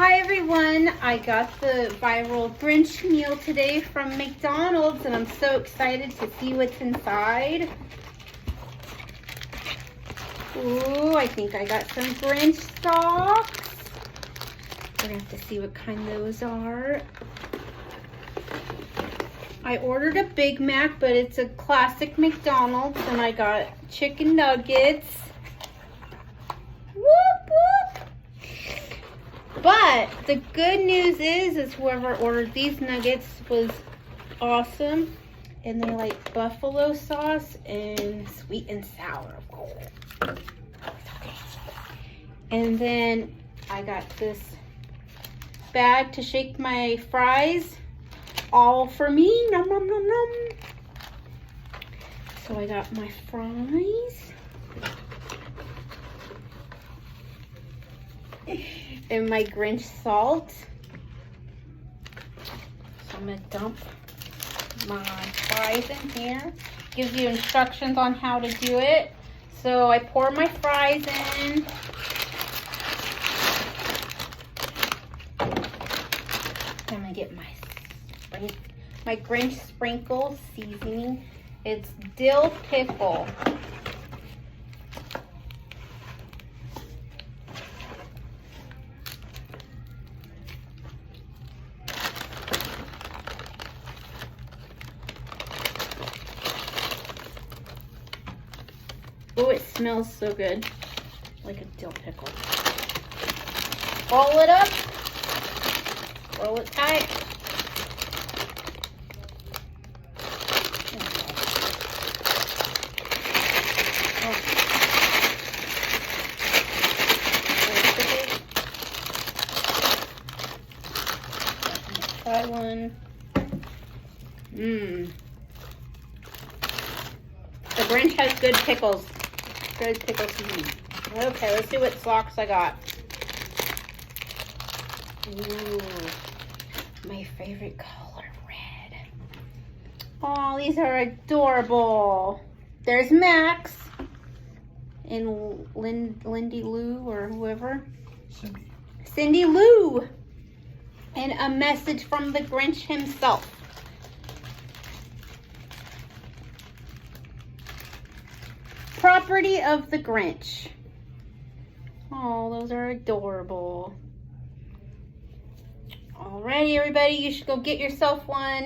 Hi everyone, I got the viral Grinch meal today from McDonald's and I'm so excited to see what's inside. Ooh, I think I got some Grinch socks. We're gonna have to see what kind those are. I ordered a Big Mac, but it's a classic McDonald's, and I got chicken nuggets. Whoop, whoop. But the good news is whoever ordered these nuggets was awesome. And they like buffalo sauce and sweet and sour. And then I got this bag to shake my fries. All for me. Nom, nom, nom, nom. So I got my fries. And my Grinch salt. So I'm going to dump my fries in here. Gives you instructions on how to do it. So I pour my fries in. I'm going to get my Grinch sprinkle seasoning. It's dill pickle. Oh, it smells so good. Like a dill pickle. Roll it up. Roll it tight. Try one. The Grinch has good pickles. Good pickle seasoning. Okay, let's see what socks I got. Ooh, my favorite color, red. Oh, these are adorable. There's Max and Lindy Lou or whoever. Cindy Lou. And a message from the Grinch himself. Property of the Grinch. Oh, those are adorable. Alrighty, everybody, you should go get yourself one.